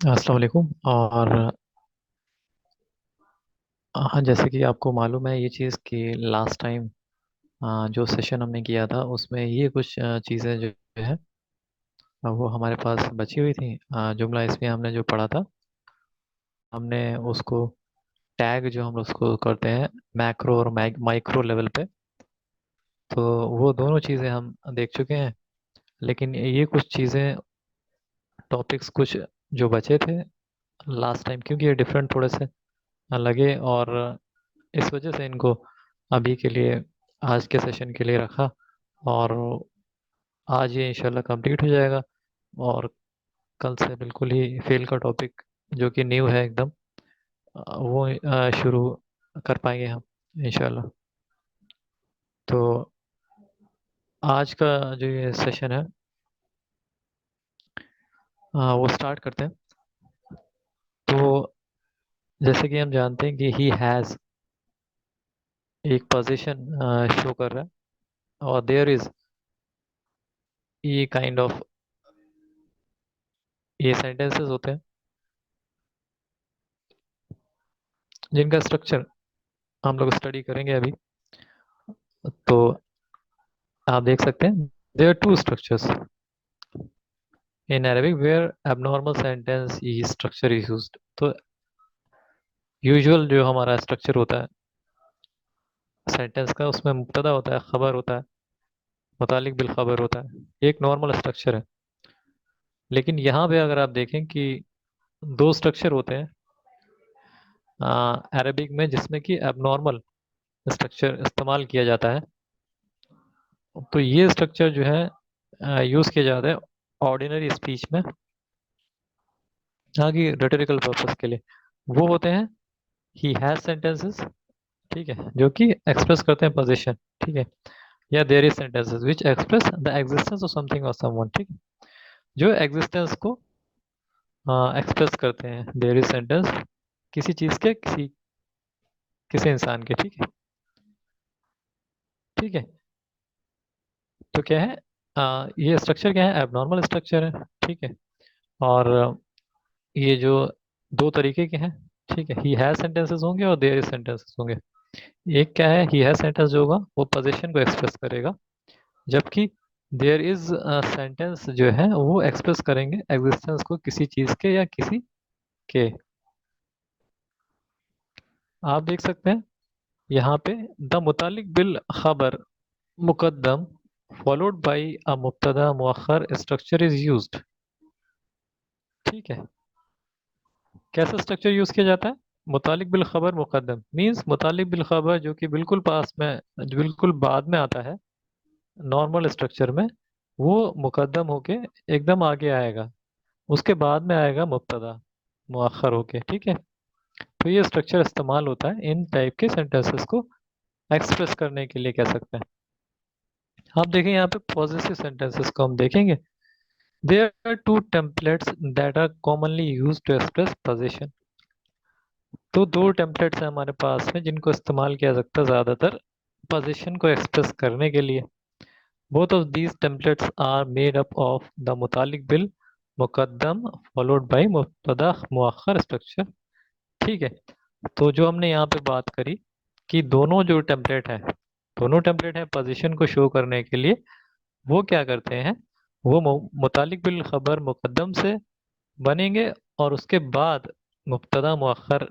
अस्सलाम वालेकुम। और हाँ, जैसे कि आपको मालूम है ये चीज़ कि लास्ट टाइम जो सेशन हमने किया था उसमें ये कुछ चीज़ें जो है वो हमारे पास बची हुई थी। जुमला इसमें हमने जो पढ़ा था, हमने उसको टैग जो हम उसको करते हैं मैक्रो और माइक्रो लेवल पे, तो वो दोनों चीज़ें हम देख चुके हैं। लेकिन ये कुछ चीज़ें, टॉपिक्स कुछ जो बचे थे लास्ट टाइम, क्योंकि ये डिफरेंट थोड़े से लगे, और इस वजह से इनको अभी के लिए, आज के सेशन के लिए रखा। और आज ये इंशाल्लाह कंप्लीट हो जाएगा, और कल से बिल्कुल ही फेल का टॉपिक जो कि न्यू है एकदम, वो शुरू कर पाएंगे हम इंशाल्लाह। तो आज का जो ये सेशन है, वो स्टार्ट करते हैं। तो जैसे कि हम जानते हैं कि ही हैज़ एक पोजीशन शो कर रहा है, और देयर इज ये काइंड ऑफ, ये सेंटेंसेस होते हैं जिनका स्ट्रक्चर हम लोग स्टडी करेंगे अभी। तो आप देख सकते हैं there are two structures in Arabic where abnormal sentence structure is used. तो यूजुअल जो हमारा स्ट्रक्चर होता है सेंटेंस का, उसमें मुब्तदा होता है, खबर होता है, मुतालिक बिल खबर होता है, ये एक नॉर्मल स्ट्रक्चर है। लेकिन यहाँ पे अगर आप देखें कि दो स्ट्रक्चर होते हैं अरबिक में जिसमें कि abnormal स्ट्रक्चर इस्तेमाल किया जाता है। तो ये स्ट्रक्चर जो है यूज़ किया जाता है ऑर्डिनरी स्पीच में, यहाँ की रेटोरिकल पर्पस के लिए। वो होते हैं ही हैज सेंटेंसेस, ठीक है, जो कि एक्सप्रेस करते हैं पोजीशन, ठीक है, या there is sentences which express the existence of something और समवन, ठीक है, जो एग्जिस्टेंस को एक्सप्रेस करते हैं। देयर इज सेंटेंस किसी चीज के, किसी किसी इंसान के, ठीक है, ठीक है। तो क्या है, ये स्ट्रक्चर क्या है, एबनॉर्मल स्ट्रक्चर है, ठीक है। और ये जो दो तरीके के हैं, ठीक है, ही हैज सेंटेंसेस होंगे और देयर इज सेंटेंसेस होंगे। एक क्या है, ही हैज सेंटेंस जो होगा वो पोजीशन को एक्सप्रेस करेगा, जबकि देयर इज सेंटेंस जो है वो एक्सप्रेस करेंगे एग्जिस्टेंस को किसी चीज के या किसी के। आप देख सकते हैं यहाँ पे द मुतालिक बिल खबर मुकद्दम फॉलोड बाई अ मुब्तदा मुअख्खर स्ट्रक्चर इज यूज्ड, ठीक है। कैसा स्ट्रक्चर यूज किया जाता है, मुतालिक बिल खबर मुकद्दम मींस मुतालिक बिल खबर जो कि बिल्कुल पास में, जो बिल्कुल बाद में आता है नॉर्मल स्ट्रक्चर में, वो मुकद्दम होके एकदम आगे आएगा, उसके बाद में आएगा मुब्तदा मुअख्खर होके, ठीक है। तो ये स्ट्रक्चर इस्तेमाल होता है इन टाइप के सेंटेंसेस को एक्सप्रेस करने के लिए, कह सकते हैं। आप देखें यहाँ पे पॉजिटिव सेंटेंसेस को हम देखेंगे। There are two templates that are commonly used to express position. तो दो टेम्पलेट्स हैं हमारे पास में जिनको इस्तेमाल किया जाता है ज़्यादातर पोजीशन को एक्सप्रेस करने के लिए। Both of these templates are made up of the मुतालिक बिल मुकद्दम फॉलोड बाई मुब्तदा मुअख्खर स्ट्रक्चर, ठीक है। तो जो हमने यहाँ पे बात करी कि दोनों जो टेम्पलेट हैं, दोनों टेम्पलेट हैं पोजीशन को शो करने के लिए, वो क्या करते हैं, वो मुतालिक बिल खबर मुकद्दम से बनेंगे, और उसके बाद मुब्तदा मुअख्खर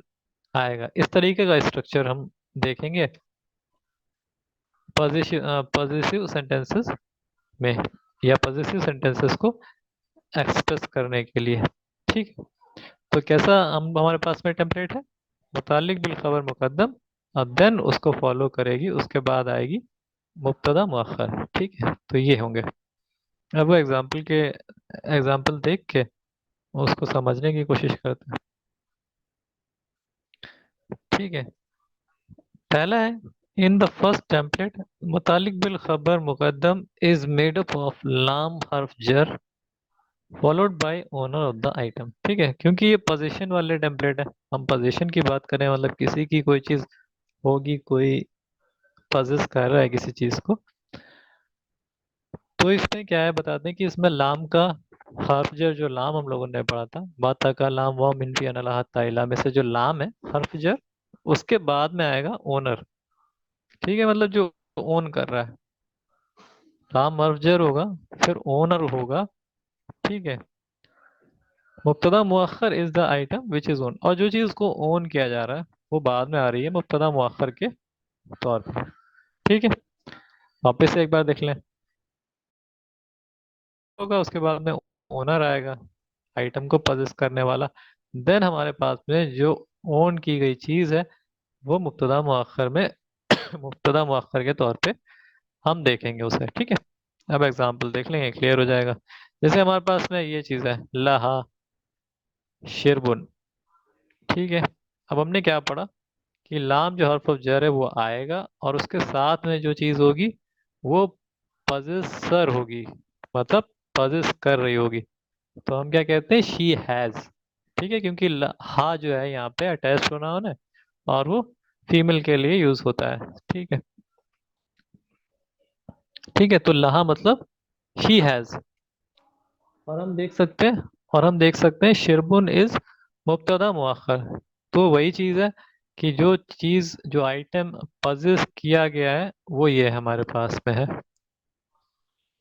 आएगा। इस तरीके का स्ट्रक्चर हम देखेंगे पॉजिटिव सेंटेंसेस में, या पॉजिटिव सेंटेंसेस को एक्सप्रेस करने के लिए, ठीक है। तो कैसा हम, हमारे पास में टेम्पलेट है मुतालिक बिल खबर मुकद्दम, और देन उसको फॉलो करेगी, उसके बाद आएगी मुब्तदा मुअख्खर, ठीक है। तो ये होंगे। अब वो एग्जाम्पल के, एग्जाम्पल देख के उसको समझने की कोशिश करते हैं, ठीक है। पहला है, इन द फर्स्ट टेम्पलेट मुतालिक बिल खबर Muqaddam is made up of लाम हर्फ जर followed by owner of the item, ठीक है, क्योंकि ये पोजीशन वाले टेम्पलेट है, हम पोजीशन की बात करें, मतलब किसी की कोई चीज होगी, कोई पजेस कर रहा है किसी चीज को, तो इसमें क्या है बताते हैं कि इसमें लाम का हर्फ जर जो लाम हम लोगों ने पढ़ा था, बाता का लाम वाव मिन फी अनला ताइला में से जो लाम है हर्फ जर, उसके बाद में आएगा ओनर। ठीक है, मतलब जो ओन कर रहा है। लाम हर्फ जर होगा, फिर ओनर होगा। ठीक है। मुब्तदा मुअख्खर is the item which is own, और जो चीज को ओन किया जा रहा है वो बाद में आ रही है मुब्तदा मुअख्खर के तौर पर। ठीक है, वापस से एक बार देख लें। होगा, उसके बाद में ओनर आएगा, आइटम को पजेस करने वाला। देन हमारे पास में जो ओन की गई चीज है वो मुब्तदा मुअख्खर में मुब्तदा मुअख्खर के तौर पे हम देखेंगे उसे। ठीक है, अब एग्जांपल देख लेंगे, क्लियर हो जाएगा। जैसे हमारे पास में ये चीज है लहा शिरबुन। ठीक है, अब हमने क्या पढ़ा कि लाम जो हर्फ ऑफ जर है वो आएगा, और उसके साथ में जो चीज होगी वो पजेसर होगी, मतलब पजेस कर रही होगी। तो हम क्या कहते हैं, शी हैज। ठीक है, क्योंकि हा जो है यहाँ पे अटैच प्रोनाउन है, और वो फीमेल के लिए यूज होता है। ठीक है। ठीक है, तो लहा मतलब शी हैज। और हम देख सकते हैं और हम देख सकते हैं शिरबुन इज मुब्तदा मुअख्खर। तो वही चीज है कि जो चीज जो आइटम पजेस किया गया है वो ये हमारे पास में है।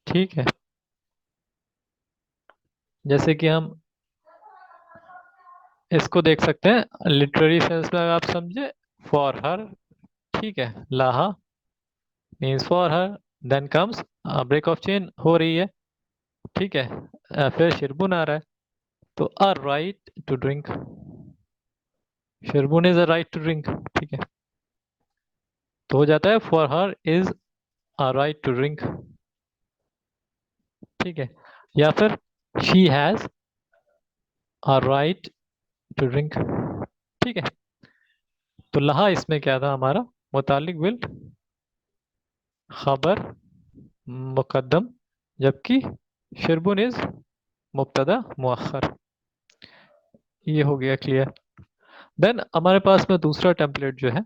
ठीक है, जैसे कि हम इसको देख सकते हैं लिटरेरी सेंस में, अगर आप समझे, फॉर हर। ठीक है, लाहा means for her, then comes break of chain हो रही है। ठीक है, फिर शिरबुन आ रहा है, तो अ राइट टू ड्रिंक। शिरबुन is a right to drink. ठीक है, तो हो जाता है for her is a right to drink. ठीक है, या फिर she has a right to drink. ठीक है, तो लहा इसमें क्या था हमारा, मुतालिक बिल खबर मुकद्दम, जबकि शिरबुन इज मुब्तदा मुअख्खर। ये हो गया क्लियर। देन हमारे पास में दूसरा टेम्पलेट जो है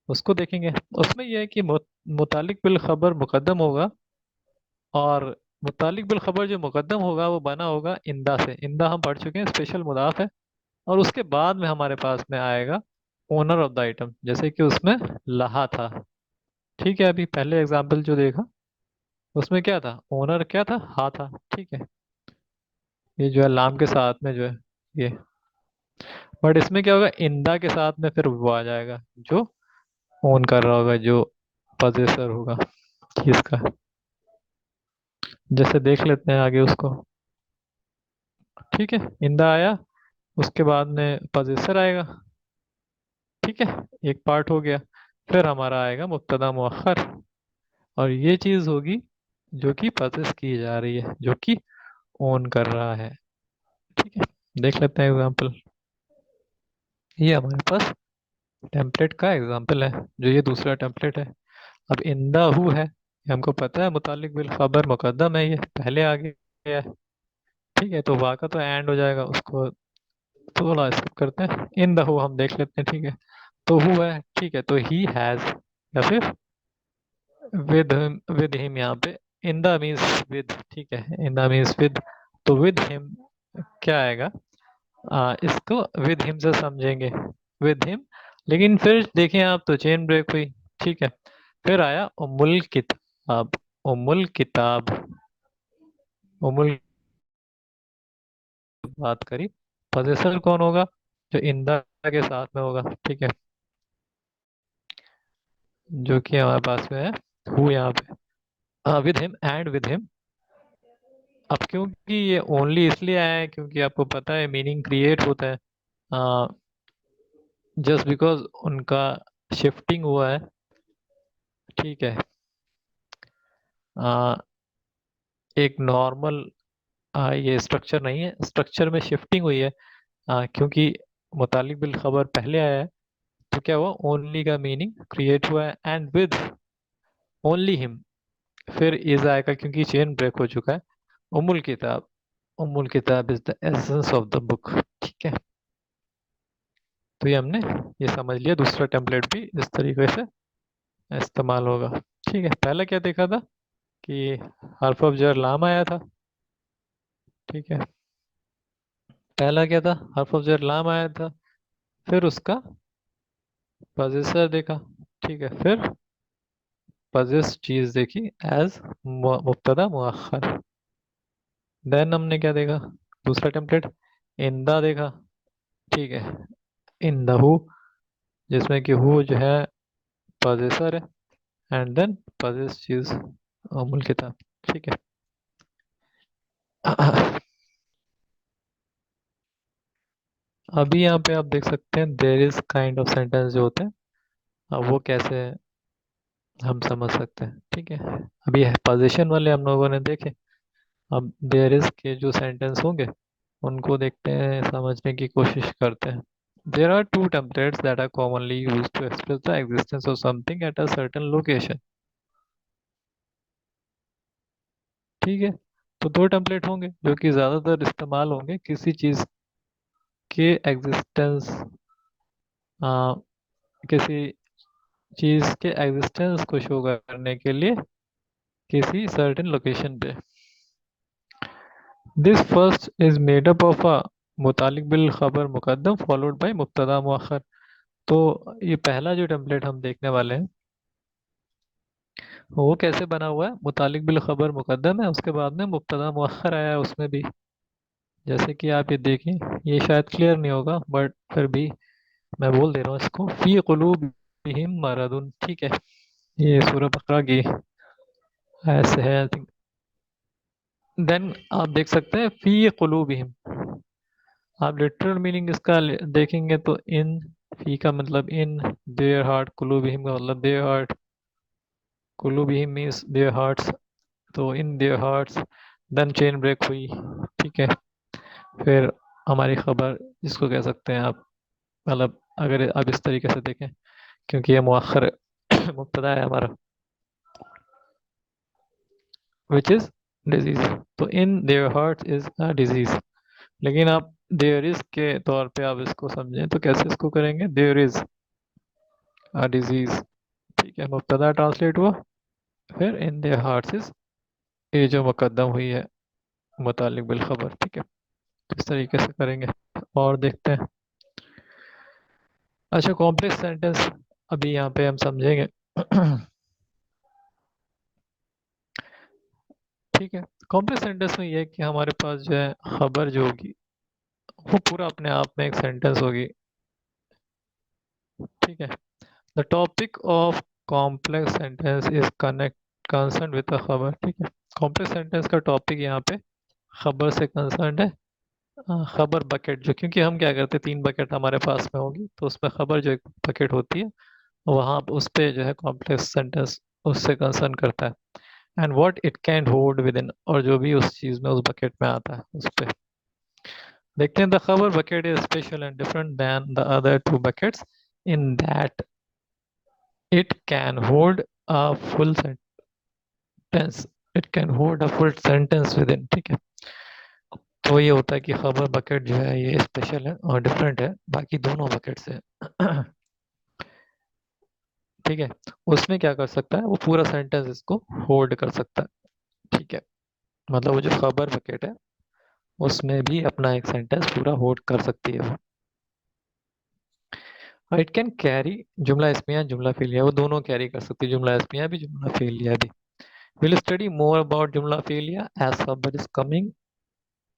उसको देखेंगे। उसमें यह है कि मुतालिक बिल खबर मुकद्दम होगा, और मुतालिक बिल खबर जो मुकद्दम होगा वो बना होगा इंदा से। इंदा हम पढ़ चुके हैं, स्पेशल मुदाफ है। और उसके बाद में हमारे पास में आएगा ओनर ऑफ द आइटम, जैसे कि उसमें लहा था। ठीक है, अभी पहले एग्जाम्पल जो देखा उसमें क्या था, ओनर क्या था, हा था। ठीक है, ये जो है लाम के साथ में जो है ये, बट इसमें क्या होगा, इंदा के साथ में फिर वो आ जाएगा जो ओन कर रहा होगा, जो पजेसर होगा चीज का। जैसे देख लेते हैं आगे उसको। ठीक है, इंदा आया, उसके बाद में पजेसर आएगा। ठीक है, एक पार्ट हो गया। फिर हमारा आएगा मुब्तदा मुअख्खर, और ये चीज होगी जो कि पजेस की जा रही है, जो कि ओन कर रहा है। ठीक है, देख लेते हैं एग्जांपल। ये हमारे पास टेम्पलेट का एग्जांपल है, जो ये दूसरा टेम्पलेट है। अब इंदा हु है, ये हमको पता है मुतालिक बिल खबर मुकद्दम है, ये पहले आ गया है। ठीक है, तो वाह का तो एंड हो जाएगा, उसको थोड़ा स्किप करते हैं। इन द हु हम देख लेते हैं। ठीक है, तो हु है। ठीक है, तो ही हैज, या फिर विद हिम यहाँ पे। In the means with. ठीक है, इन द मीन्स विद, तो विद हिम क्या आएगा, इसको विद हिम से समझेंगे, विद हिम। लेकिन फिर देखें आप तो चेन ब्रेक हुई। ठीक है, फिर आया उम्मुल किताब। उम्मुल किताब, उम्मुल बात करी, पोजेसर कौन होगा, जो इंदा के साथ में होगा। ठीक है, जो कि हमारे पास में है हु यहाँ पे, with him and with him. अब क्योंकि ये ओनली इसलिए आया है क्योंकि आपको पता है मीनिंग क्रिएट होता है जस्ट बिकॉज उनका शिफ्टिंग हुआ है। ठीक है, अ, एक नॉर्मल ये स्ट्रक्चर नहीं है, स्ट्रक्चर में शिफ्टिंग हुई है। क्योंकि मुतालिक बिल खबर पहले आया है, तो क्या हुआ, ओनली का मीनिंग क्रिएट हुआ है, एंड विद ओनली हिम फिर इज आएगा क्योंकि चेन ब्रेक हो चुका है। उम्मुल किताब, उम्मुल किताब is the essence of the book. ठीक है, तो ये हमने ये समझ लिया, दूसरा टेम्पलेट भी इस तरीके से इस्तेमाल होगा। ठीक है, पहले क्या देखा था कि हर्फ ऑफ जर लाम आया था। ठीक है, पहला क्या था, हर्फ ऑफ जर लाम आया था, फिर उसका पजेसर देखा। ठीक है, फिर पजेस चीज देखी एज मुब्तदा मुअख्खर। देन हमने क्या देखा, दूसरा टेम्पलेट इंदा देखा। ठीक है, इंदहू, जिसमें कि हु जो है पजेसर है, एंड देन पजेस चीज अमुल किताब। ठीक है। अभी यहाँ पे आप देख सकते हैं there is kind of sentence जो होते हैं, अब वो कैसे हम समझ सकते हैं। ठीक है, अभी पोजीशन वाले हम लोगों ने देखे, अब देयर इज के जो सेंटेंस होंगे उनको देखते हैं, समझने की कोशिश करते हैं। There are two templates that are commonly used to express the existence of something at a certain location. ठीक है, तो दो टेम्पलेट होंगे जो कि ज़्यादातर इस्तेमाल होंगे किसी चीज़ के एग्जिस्टेंस, किसी चीज़ के एग्जिस्टेंस को शो करने के लिए किसी सर्टेन लोकेशन पे। This first is made up of अ मुतालिक बिल खबर मुकद्दम फॉलोड बाय मुब्तदा मुअख्खर। तो ये पहला जो टेम्पलेट हम देखने वाले हैं वो कैसे बना हुआ है, मुतालिक बिल खबर मुकद्दम है, उसके बाद में मुब्तदा मुअख्खर आया है उसमें भी। जैसे कि आप ये देखें, ये शायद क्लियर नहीं होगा बट फिर भी मैं बोल दे रहा हूँ इसको, फी कुलूबिहिम मरदुन। ठीक है, ये सूरह बकरा की ऐसे है आई थिंक। देन आप देख सकते हैं फी कुलूबिहिम, आप लिटरल मीनिंग इसका देखेंगे तो इन, फी का मतलब इन, देयर हार्ट, कुलूबिहिम का मतलब देयर हार्ट, कुलूबिहिम मीन्स देयर हार्ट्स, तो in their hearts. Then chain break हुई। ठीक है, फिर हमारी खबर जिसको कह सकते हैं आप, मतलब अगर आप इस तरीके से देखें, क्योंकि ये मुअख्खर मुब्तदा है हमारा, विच इज़ डिजीज, तो in their heart is a disease. लेकिन आप देयर इज के तौर पे आप इसको समझें तो कैसे इसको करेंगे, देयर इज अ डिजीज। ठीक है, मुब्तदा ट्रांसलेट हुआ, फिर इन देयर हार्ट इज, ये जो मुकद्दम हुई है मुतालिक बिल खबर। ठीक है, तो इस तरीके से करेंगे और देखते हैं। अच्छा, कॉम्प्लेक्स सेंटेंस अभी यहाँ पे हम समझेंगे। ठीक है, कॉम्प्लेक्स सेंटेंस में ये है कि हमारे पास जो है खबर जो होगी वो पूरा अपने आप में एक सेंटेंस होगी। ठीक है, the topic of complex sentence is connect concern with the खबर। ठीक है, कॉम्प्लेक्स सेंटेंस का टॉपिक यहाँ पे खबर से कंसर्न है। खबर बकेट जो, क्योंकि हम क्या करते हैं, तीन बकेट हमारे पास में होगी तो उसमें खबर जो एक बकेट होती है वहाँ उस पे जो है कॉम्प्लेक्स सेंटेंस उससे कंसर्न करता है। And what it can hold with in, और जो भी उस चीज़ में उस बकेट में आता है उस पे देखते हैं। द खबर bucket is special and different than the other two buckets in that it can hold a full sentence, it can hold a full sentence with in. ठीक है, तो ये होता है कि खबर बकेट जो है ये स्पेशल है और डिफरेंट है बाकी दोनों बकेट से। ठीक है, उसमें क्या कर सकता है, वो पूरा सेंटेंस इसको होल्ड कर सकता है। ठीक है, मतलब वो जो खबर बकेट है उसमें भी अपना एक सेंटेंस पूरा होल्ड कर सकती है वो। इट कैन कैरी जुमला इस्मिया जुमला फेलिया, वो दोनों कैरी कर सकती है, जुमला इस्मिया भी जुमला फेलिया भी। विल स्टडी मोर अबाउट जुमला फेलिया एज खबर इज कमिंग,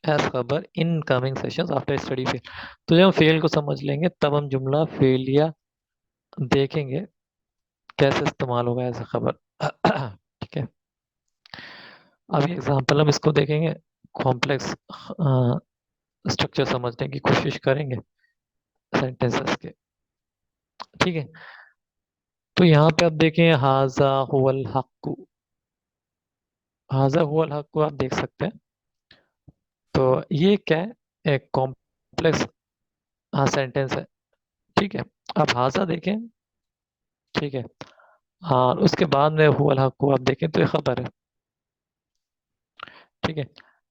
एज खबर in coming sessions after study fail. तो जब हम फेल को समझ लेंगे तब हम जुमला फेलिया देखेंगे कैसे इस्तेमाल होगा एज खबर। ठीक है, अभी एग्जांपल हम इसको देखेंगे, कॉम्प्लेक्स स्ट्रक्चर समझने की कोशिश करेंगे सेंटेंसेस के। ठीक है, तो यहाँ पे आप देखें हाजा हुवल हक्कु, हाजा हुवल हक्कु आप देख सकते हैं। तो ये क्या है, एक कॉम्प्लेक्स सेंटेंस है। ठीक है, अब हाजा देखें। ठीक है, और उसके बाद में हुवल हक्कु आप देखें तो ये खबर है। ठीक है,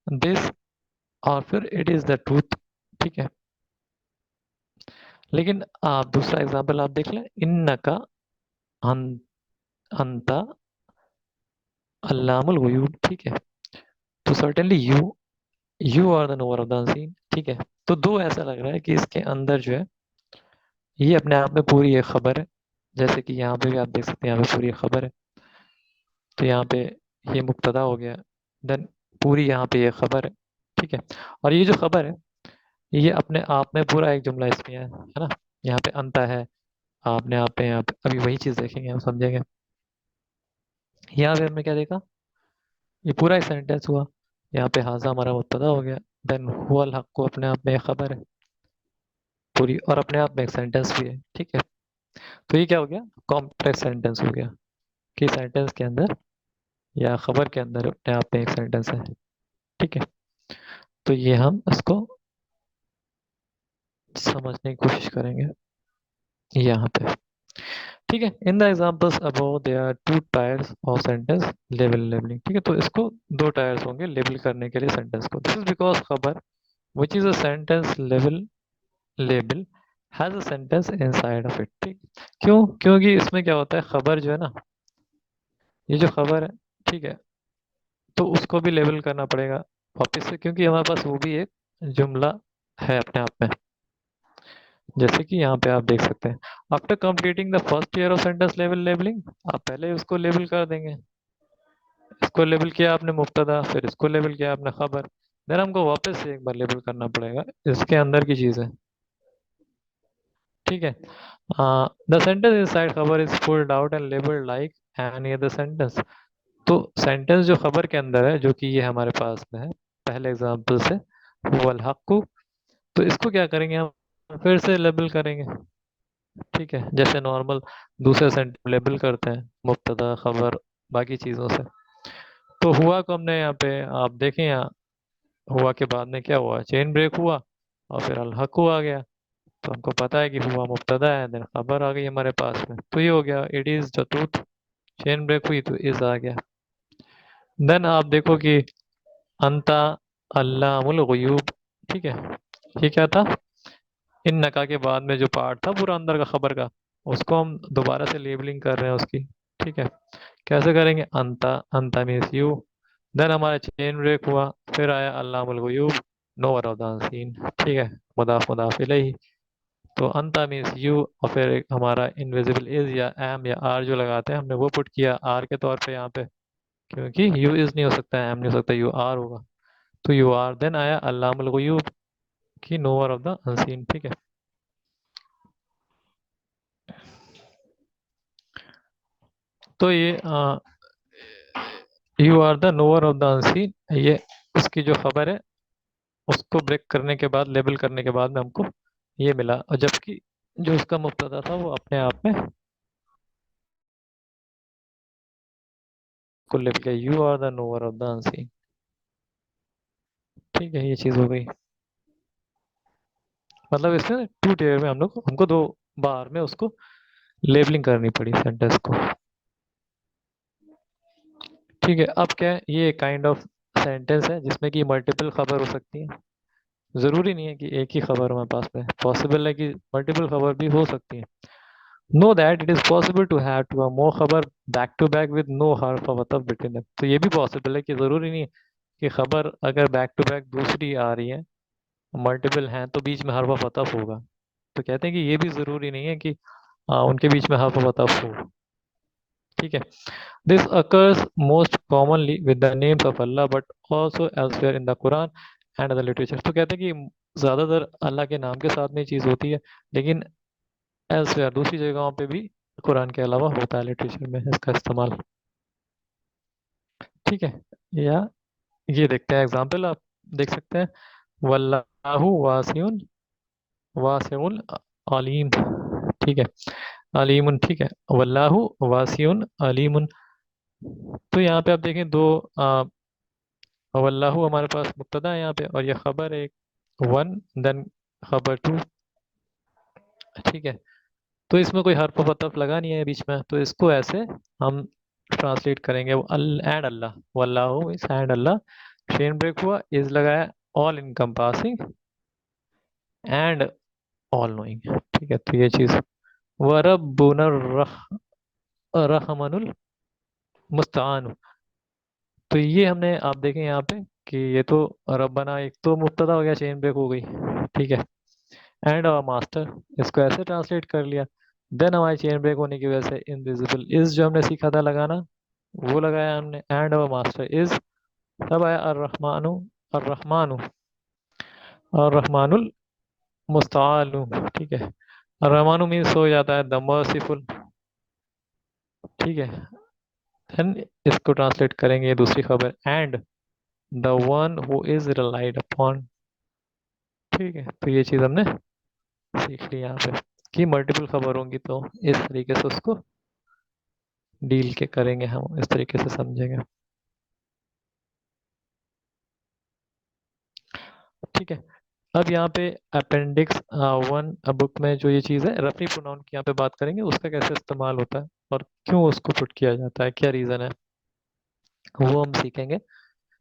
दिस, और फिर इट इज द ट्रूथ। ठीक है, लेकिन आप दूसरा एग्जांपल आप देख लें, इन्नका अन, अंता अल्लामुल गुयूब। ठीक है, तो certainly you, you are the knower of the unseen. ठीक है, तो दो ऐसा लग रहा है कि इसके अंदर जो है ये अपने आप में पूरी एक खबर है। जैसे कि यहाँ पे भी आप देख सकते हैं, यहाँ पे पूरी एक खबर है। तो यहाँ पे ये मुब्तदा हो गया, देन पूरी यहाँ पे ये खबर है। ठीक है, और ये जो खबर है ये अपने आप में पूरा एक जुमला इसमें है ना। यहाँ पे अंता है, आपने आप पे यहाँ पे अभी वही चीज़ देखेंगे, हम समझेंगे। यहाँ पे हमने क्या देखा, ये पूरा एक सेंटेंस हुआ। यहाँ पे हाजा हमारा मुब्तदा हो गया, देन हुवल हक को अपने आप में एक खबर है पूरी, और अपने आप में एक सेंटेंस भी है। ठीक है, तो ये क्या हो गया, कॉम्प्लेक्स सेंटेंस हो गया कि सेंटेंस के अंदर या खबर के अंदर अपने आप में एक सेंटेंस है। ठीक है, तो ये हम इसको समझने की कोशिश करेंगे यहाँ पे। ठीक है, in the examples above there are two tiers of sentence labelling. ठीक है, तो इसको दो टायर्स होंगे लेबल करने के लिए सेंटेंस को। दिस इज बिकॉज खबर which is a sentence label has a sentence inside of it. ठीक, क्यों, क्योंकि इसमें क्या होता है, खबर जो है ना, ये जो खबर है, ठीक है, तो उसको भी लेबल करना पड़ेगा वापस से, क्योंकि हमारे पास वो भी एक जुमला है अपने आप में। जैसे कि यहाँ पे आप देख सकते हैं, after completing the first year of sentence labelling, आप पहले उसको लेबल कर देंगे। इसको लेबल किया आपने मुब्तदा, फिर इसको लेबल किया आपने खबर, देन हमको वापस से एक बार लेबल करना पड़ेगा, इसके अंदर की चीज़ है। ठीक है, द सेंटेंस इनसाइड खबर is pulled out and labelled like any other sentence. तो सेंटेंस जो खबर के अंदर है, जो कि ये हमारे पास में है पहले एग्जाम्पल से, वल हक्कु, तो इसको क्या करेंगे हम, फिर से लेबल करेंगे। ठीक है, जैसे नॉर्मल दूसरे सेंटेंस लेबल करते हैं मुब्तदा खबर बाकी चीज़ों से। तो हुआ को हमने यहाँ पे आप देखें, यहाँ हुआ के बाद में क्या हुआ, चेन ब्रेक हुआ और फिर अल हक्कु आ गया। तो हमको पता है कि हुआ मुब्तदा है, देन खबर आ गई हमारे पास में, तो ये हो गया it is the truth. Chain break हुई तो इज आ गया। देन आप देखो कि अंता अल्लामुल गुयूब। ठीक है, ये क्या था, इन नका के बाद में जो पार्ट था पूरा अंदर का खबर का, उसको हम दोबारा से लेबलिंग कर रहे हैं उसकी। ठीक है, कैसे करेंगे, अंता, अंता मीन्स यू, देन हमारा चेन ब्रेक हुआ, फिर आया अल्लामुल गुयूब, नोवर ऑफ द अनसीन। ठीक है, मुदाफ मुदाफ इलैहि, तो अंता मीन्स यू, और फिर एक हमारा इनविजिबल इज या एम या आर जो लगाते हैं हमने वो पुट किया आर के तौर पे यहाँ पे, क्योंकि यू इज नहीं हो सकता, एम नहीं हो सकता, यू आर होगा। तो यू आर, देन आया अल्लामुल गुयूब की नोवर ऑफ द अनसीन। ठीक है, तो ये you are the knower of the unseen, ये उसकी जो खबर है उसको ब्रेक करने के बाद, लेबल करने के बाद में हमको ये मिला, और जबकि जो उसका मुब्तदा था वो अपने आप में को लेबल किया, you are the knower of the unseen. ठीक है, ये चीज़ हो गई। मतलब इसमें टू टेयर में हम लोग, हमको दो बार में उसको लेबलिंग करनी पड़ी सेंटेंस को। ठीक है, अब क्या है, ये काइंड ऑफ सेंटेंस है जिसमें कि मल्टीपल खबर हो सकती है। ज़रूरी नहीं है कि एक ही खबर हमारे पास में, पॉसिबल है कि मल्टीपल खबर भी हो सकती है। Know that it is possible to have two more खबर back to back with no हर्फ ऑफ अतफ बिटवीन देम। तो ये भी पॉसिबल है कि ज़रूरी नहीं है कि खबर अगर बैक टू बैक दूसरी आ रही है, मल्टीपल हैं, तो बीच में हर्फ ऑफ अतफ होगा। तो कहते हैं कि ये भी ज़रूरी नहीं है कि उनके बीच में हर्फ ऑफ अतफ हो। ठीक है, this occurs most commonly with the names of Allah but also elsewhere in the Quran and other literature। तो कहते हैं कि ज़्यादातर अल्लाह के नाम के साथ में ये चीज़ होती है, लेकिन elsewhere दूसरी जगहों पे भी कुरान के अलावा होता है लिटरेचर में इसका इस्तेमाल। ठीक है, या ये देखते हैं एग्जाम्पल, आप देख सकते हैं, वल्लाहु वासिउन, वासिउल अलीम। ठीक है, अलीमुन। ठीक है, वल्लाहु वासिउन अलीमुन। तो यहाँ पे आप देखें दो, वल्लाहु हमारे पास मुब्तदा है यहाँ पे, और ये खबर है एक वन, देन खबर टू। ठीक है, तो इसमें कोई हर्फ अतफ लगा नहीं है बीच में, तो इसको ऐसे हम ट्रांसलेट करेंगे, वो अल एंड अल्लाह, वल्लाहु is and Allah, chain break हुआ, इज लगाया, all encompassing and all knowing. ठीक है, तो ये चीज, वरब्बुना रहमानुल मुस्तान। तो ये हमने आप देखें यहाँ पे कि ये तो रब्बाना एक तो मुब्तदा हो गया, चेन ब्रेक हो गई। ठीक है। एंड आवर मास्टर, इसको ऐसे ट्रांसलेट कर लिया। देन हमारी चेन ब्रेक होने की वजह से इनविजिबल इज जो हमने सीखा था लगाना, वो लगाया हमने। एंड आवर मास्टर इज, तब आया अर्रहमानु, अर्रहमानु, अर्रहमानुल मुस्तआनु। ठीक है। अर्रहमानु मीन्स हो जाता है द मर्सीफुल। ठीक है। देन इसको ट्रांसलेट करेंगे दूसरी खबर, and the one who is relied upon. ठीक है, तो ये चीज हमने सीख ली यहाँ पे कि मल्टीपल खबर होंगी तो इस तरीके से उसको डील के करेंगे, हम इस तरीके से समझेंगे। ठीक है। अब यहाँ पे अपेंडिक्स वन बुक में जो ये चीज़ है रेफरी प्रोनाउन की यहाँ पे बात करेंगे, उसका कैसे इस्तेमाल होता है और क्यों उसको पुट किया जाता है, क्या रीज़न है, वो हम सीखेंगे।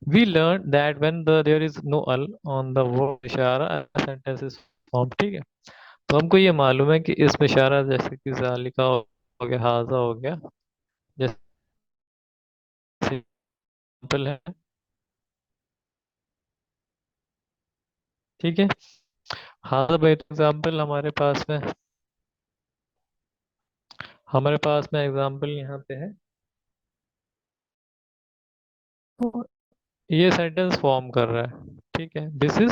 We learn that when there is no अल ऑन द वर्ड इशारा सेंटेंस इज फॉर्म। ठीक है। तो हमको ये मालूम है कि इसमें इशारा जैसे कि जालिका हो गया, हाजा हो गया, जैसे सिंपल है। ठीक है। हाजा बेहतर एग्जाम्पल हमारे पास में एग्जाम्पल यहाँ पे है। तो ये सेंटेंस फॉर्म कर रहा है। ठीक है। दिस इज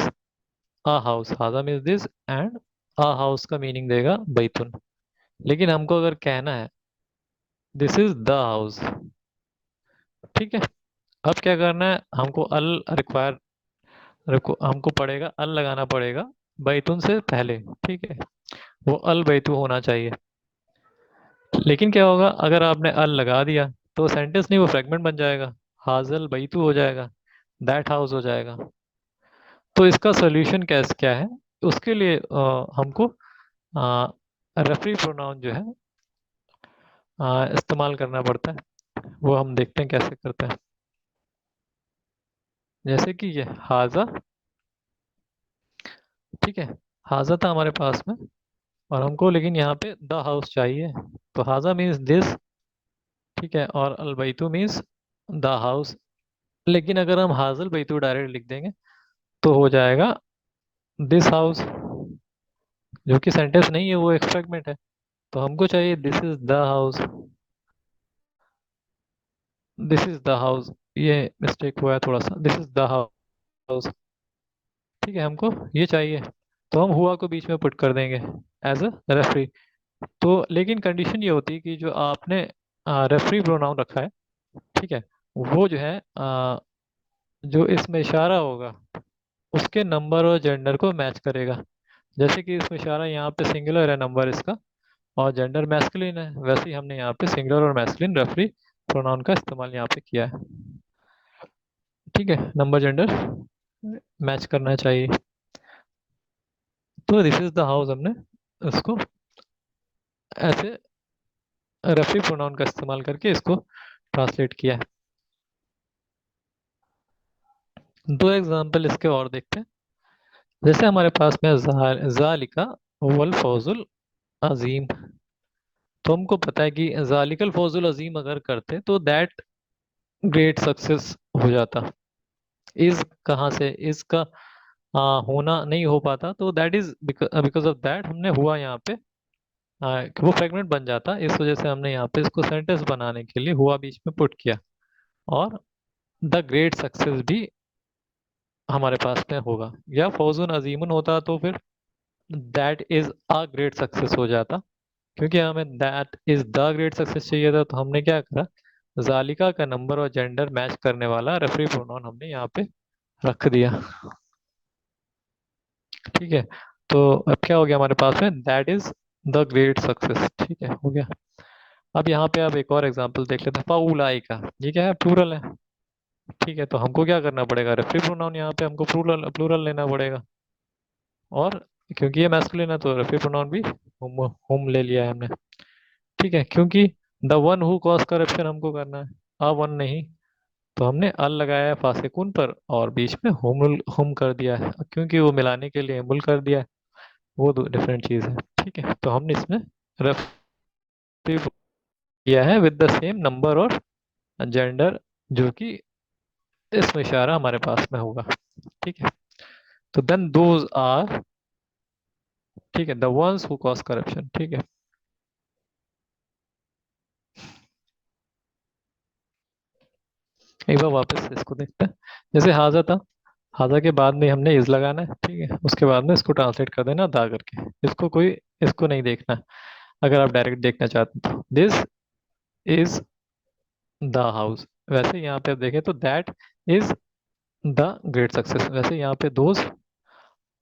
अ हाउस, हाजा means this, and a house का मीनिंग देगा बैतुन। लेकिन हमको अगर कहना है दिस इज द हाउस। ठीक है। अब क्या करना है, हमको अल रिक्वायर, हमको पड़ेगा अल लगाना पड़ेगा बैतुन से पहले। ठीक है। वो अल बैतु होना चाहिए। लेकिन क्या होगा अगर आपने अल लगा दिया, तो सेंटेंस नहीं, वो फ्रेगमेंट बन जाएगा, हाजल बैतु हो जाएगा, दैट हाउस हो जाएगा। तो इसका सोल्यूशन कैसे क्या है, उसके लिए हमको रेफरी प्रोनाउन जो है इस्तेमाल करना पड़ता है। वो हम देखते हैं कैसे करते हैं। जैसे कि ये हाजा। ठीक है। हाजा था हमारे पास में, और हमको लेकिन यहाँ पे द हाउस चाहिए, तो हाजा मीन्स दिस। ठीक है। और अल बैतू मीन्स द हाउस। लेकिन अगर हम हाजल बैतू डायरेक्ट लिख देंगे तो हो जाएगा दिस हाउस, जो कि सेंटेंस नहीं है, वो एक फ्रेगमेंट है। तो हमको चाहिए this is the house, this is the house. ये मिस्टेक हुआ है थोड़ा सा, दिस इज द हाउस। ठीक है। हमको ये चाहिए, तो हम हुआ को बीच में पुट कर देंगे एज अ रेफरी। तो लेकिन कंडीशन ये होती है कि जो आपने रेफरी प्रोनाउन रखा है, ठीक है, वो जो है जो इसमें इशारा होगा उसके नंबर और जेंडर को मैच करेगा। जैसे कि इसमें इशारा यहाँ पे सिंगुलर है नंबर इसका, और जेंडर मैस्कुलिन है, वैसे ही हमने यहाँ पे सिंगुलर और मैस्कुलिन रेफरी प्रोनाउन का इस्तेमाल यहाँ पे किया है। ठीक है। नंबर जेंडर मैच करना चाहिए। तो दिस इज द हाउस हमने इसको ऐसे रेफरी प्रोनाउन का इस्तेमाल करके इसको ट्रांसलेट किया है। दो एग्जांपल इसके और देखते हैं। जैसे हमारे पास में जालिका वल फौजुल अजीम। तो हमको पता है कि जालिकल फौजुल अजीम अगर करते तो दैट ग्रेट सक्सेस हो जाता। इज कहाँ से, इसका होना नहीं हो पाता, तो that is because of that हमने हुआ यहाँ पे कि वो फ्रेगमेंट बन जाता। इस वजह से हमने यहाँ पे इसको सेंटेंस बनाने के लिए हुआ बीच में पुट किया। और द ग्रेट सक्सेस भी हमारे पास में होगा, या फौजुन अजीमन होता तो फिर that is a great success हो जाता। क्योंकि हमें that is the great success चाहिए था, तो हमने क्या करा, जालिका का नंबर और जेंडर मैच करने वाला रेफरी प्रोनाउन हमने यहाँ पे रख दिया। ठीक है। तो अब क्या हो गया हमारे पास में, that is the great success. ठीक है, हो गया। अब यहाँ पे अब एक और एग्जांपल देख लेते हैं, फाउलाई का। ये क्या है, प्लूरल है। ठीक है। तो हमको क्या करना पड़ेगा, रेफरी प्रोनाउन यहाँ पे हमको प्लूरल प्लूरल लेना पड़ेगा। और क्योंकि ये मैस्कुलिन है तो रेफरी प्रोनाउन भी हुम ले लिया है हमने। ठीक है। क्योंकि the one who cause corruption हमको करना है, आ वन नहीं, तो हमने अल लगाया है फासिकुन पर और बीच में हुम कर दिया है, क्योंकि वो मिलाने के लिए मुल कर दिया है, वो दो डिफरेंट चीज है। ठीक है। तो हमने इसमें रेफरी किया है विद द सेम नंबर और जेंडर, जो कि इसमें इशारा हमारे पास में होगा। ठीक है, तो देन दोज आर, ठीक है, the ones who cause corruption. ठीक है, एक बार वापस से इसको देखते हैं। जैसे हाजा था, हाजा के बाद में हमने इज लगाना है। ठीक है, उसके बाद में इसको ट्रांसलेट कर देना दा करके। इसको कोई, इसको नहीं देखना। अगर आप डायरेक्ट देखना चाहते हैं तो दिस इज द हाउस। वैसे यहाँ पे आप देखें तो that is the great success. वैसे यहाँ पे those,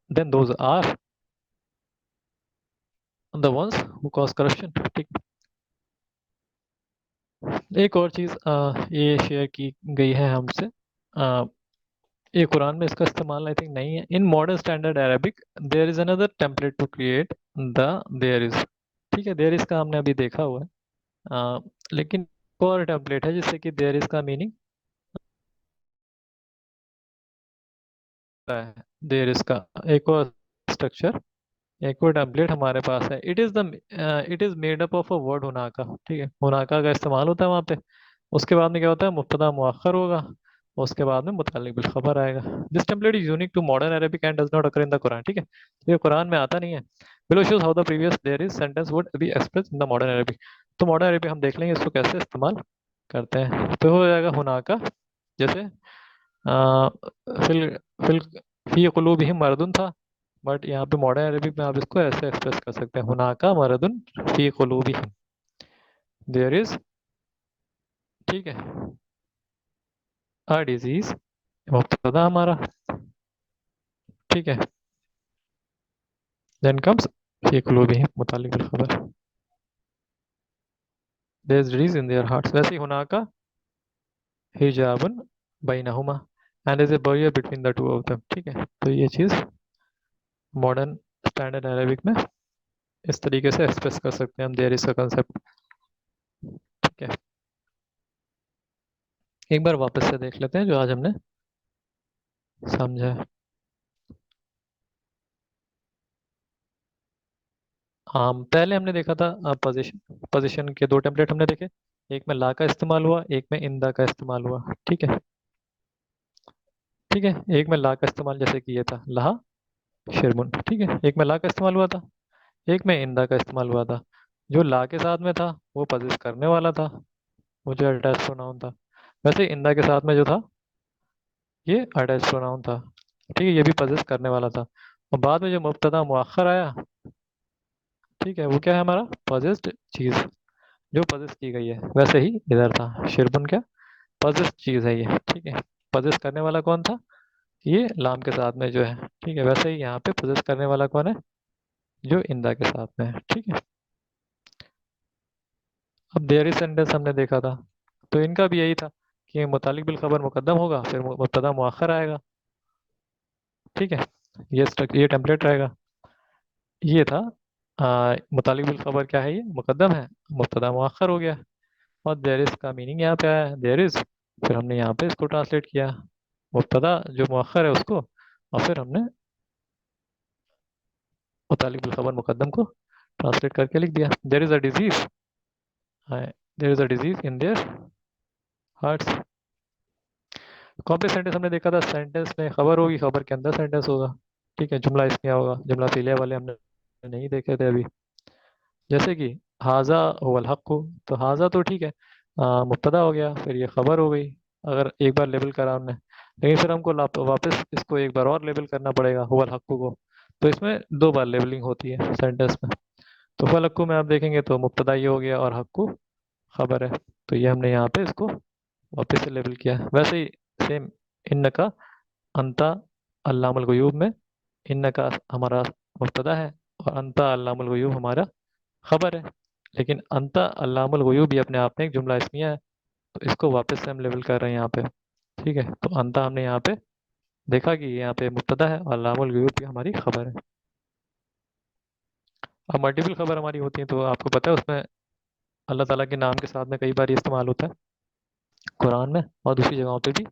then those are the ones who cause corruption. ठीक। एक और चीज ये शेयर की गई है हमसे, ये कुरान में इसका इस्तेमाल आई थिंक नहीं है। In modern standard Arabic there is another template to create the there is. ठीक है, देयर इज का हमने अभी देखा हुआ है। लेकिन एक और टेम्पलेट है जिससे कि देयर इज का मीनिंग है। देयर इज का एक और स्ट्रक्चर, एक और टेम्पलेट हमारे पास है। It is made up of a word हुनाका। ठीक है, हुनाका का इस्तेमाल होता है वहाँ पे। उसके बाद में क्या होता है, मुब्तदा मुअख्खर होगा, उसके बाद में मुतल्लिक बिल खबर आएगा। This template is unique to modern Arabic and does not occur in the Quran. ठीक है, तो ये कुरान में आता नहीं है। Below shows how the previous there is sentence would be express in the modern Arabic. तो मॉडर्न अरबिक हम देख लेंगे इसको कैसे इस्तेमाल करते हैं। तो हो जाएगा हुनाका, जैसे आ, फिल फिल फी कुलूबिहिम मरदुन था, बट यहाँ पे मॉडर्न अरबिक में आप इसको ऐसे एक्सप्रेस कर सकते हैं, हुनाका मरदुन फी कुलूबिहिम, देयर इज, ठीक है, अ डिजीज, मुब्तदा हमारा। ठीक है, देन कम्स फी कुलूबिहिम मुतालिक बिल खबर, there is disease in their hearts. वैसे ही हुनाका हिजाबुन बैनहुमा and is a barrier between the two of them. ठीक है, तो ये चीज़ मॉडर्न स्टैंडर्ड अरबिक में इस तरीके से एक्सप्रेस कर सकते हैं हम देयर इज का कंसेप्ट। ठीक है, एक बार वापस से देख लेते हैं जो आज हमने समझा है। हाँ, पहले हमने देखा था पोजीशन, पोजीशन के दो टेम्पलेट हमने देखे। एक में ला का इस्तेमाल हुआ, एक में इंदा का इस्तेमाल हुआ। ठीक है, ठीक है, एक में ला का इस्तेमाल जैसे कि ये था लहा शिरमुन। ठीक है, एक में ला का इस्तेमाल हुआ था, एक में इंदा का इस्तेमाल हुआ था। जो ला के साथ में था वो पोजेस करने वाला था, वो जो अटैच प्रोनाउन था। वैसे इंदा के साथ में जो था ये अटैच प्रोनाउन था। ठीक है, ये भी पोजेस करने वाला था। और बाद में जो मुब्तदा मुअख्खर आया, ठीक है, वो क्या है हमारा पजेस्ड चीज, जो पजेस की गई है। वैसे ही इधर था शिरबुन, क्या पजेस चीज है ये। ठीक है, पजेस करने वाला कौन था, ये लाम के साथ में जो है। ठीक है, वैसे ही यहाँ पे पजेस करने वाला कौन है, जो इंदा के साथ में है। ठीक है, अब देयर इज सेंटेंस हमने देखा था, तो इनका भी यही था कि मुतालिक बिल खबर मुकद्दम होगा, फिर मुब्तदा मुअख्खर आएगा। ठीक है, ये टेम्पलेट रहेगा। ये था मुतालिक बिल खबर क्या है, ये मुकद्दम है, मुब्तदा मुअख्खर हो गया। और देयर इज का मीनिंग यहाँ पे आया है, देयर इज, फिर हमने यहाँ पे इसको ट्रांसलेट किया, मुब्तदा जो मुअख्खर है उसको, और फिर हमने मुतालिक बिल खबर मुकद्दम को ट्रांसलेट करके लिख दिया। There is a disease, there is a disease in their hearts. Complex sentence हमने देखा था, सेंटेंस में खबर होगी, खबर के अंदर सेंटेंस होगा। ठीक है, जुमला इसमें होगा, जुमला फिलिया वाले हमने नहीं देखे थे अभी। जैसे कि हाजा हुवल हक्कु, तो हाजा तो ठीक है, मुब्तदा हो गया, फिर ये खबर हो गई अगर एक बार लेबल करा हमने। लेकिन फिर हमको वापस इसको एक बार और लेबल करना पड़ेगा हुवल हक्कु को। तो इसमें दो बार लेबलिंग होती है सेंटेंस में। तो हुवल हक्कु में आप देखेंगे तो मुब्तदा ये हो गया और हक्कु खबर है। तो ये हमने यहाँ पे इसको वापस से लेबल किया। वैसे ही सेम इन्न का अंता अल्लामुल गुयूब में इन्न का हमारा मुब्तदा है और अंता अल्लामुल गुयूब हमारा खबर है। लेकिन अंता अल्लामुल गुयूब भी अपने आप में एक जुमला इसमिया है, तो इसको वापस से हम लेवल कर रहे हैं यहाँ पे। ठीक है, तो अंता हमने यहाँ पे देखा कि यहाँ पे मुब्तदा है और अल्लामुल गुयूब भी हमारी खबर है। अब मल्टीपल खबर हमारी होती है तो आपको पता है उसमें अल्लाह ताला के नाम के साथ में कई बार ये इस्तेमाल होता है कुरान में, और दूसरी जगहों पे भी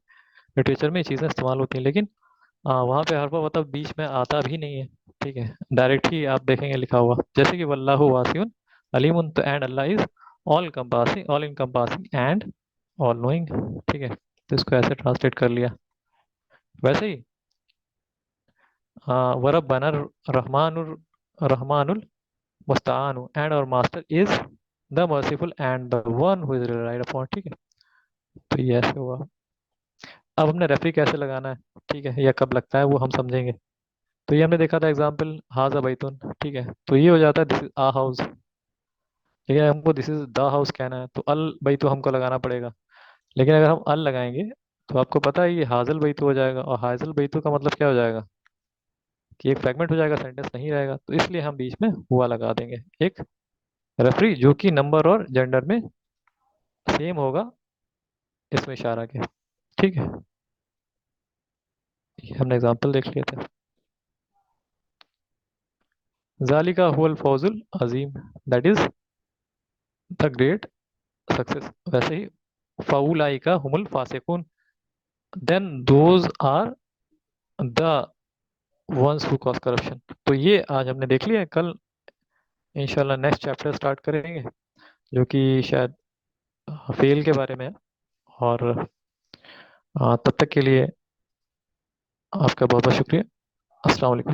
लिटरेचर में ये चीज़ें इस्तेमाल होती हैं। लेकिन वहाँ पे हर मतलब बीच में आता भी नहीं है। ठीक है, डायरेक्ट ही आप देखेंगे लिखा हुआ, जैसे कि वल्लाहु वासिउन अलीमुन, तो and Allah is all compassing, all encompassing and all knowing. ठीक है, तो इसको ऐसे ट्रांसलेट कर लिया। वैसे ही वरब बनर रहमानुर रहमानुल मुस्तानु एंड और master is the merciful and the one who is relied upon. ठीक है, तो ये ऐसे हुआ। अब हमने रेफरी कैसे लगाना है, ठीक है, या कब लगता है वो हम समझेंगे। तो ये हमने देखा था एग्जाम्पल हाजा बैतुन, ठीक है, तो ये हो जाता है दिस इज आ हाउस। लेकिन अगर हमको दिस इज द हाउस कहना है तो अल बैतु हमको लगाना पड़ेगा। लेकिन अगर हम अल लगाएंगे तो आपको पता है ये हाजल बैतु हो जाएगा, और हाजल बैतु का मतलब क्या हो जाएगा कि एक फ्रेगमेंट हो जाएगा, सेंटेंस नहीं रहेगा। तो इसलिए हम बीच में हुआ लगा देंगे एक रेफरी, जो कि नंबर और जेंडर में सेम होगा इसमें इशारा के। ठीक है, ये हमने एग्जाम्पल देख लिए थे। जालिका हुवल फौजुल अजीम, that is the great success. वैसे ही फाउलाइका हुमुल फासिकून, then those are the ones who cause corruption. तो ये आज हमने देख लिया है। कल इंशाल्लाह नेक्स्ट चैप्टर स्टार्ट करेंगे, जो कि शायद फेल के बारे में है। और तब तक के लिए आपका बहुत बहुत शुक्रिया। अस्सलाम वालेकुम।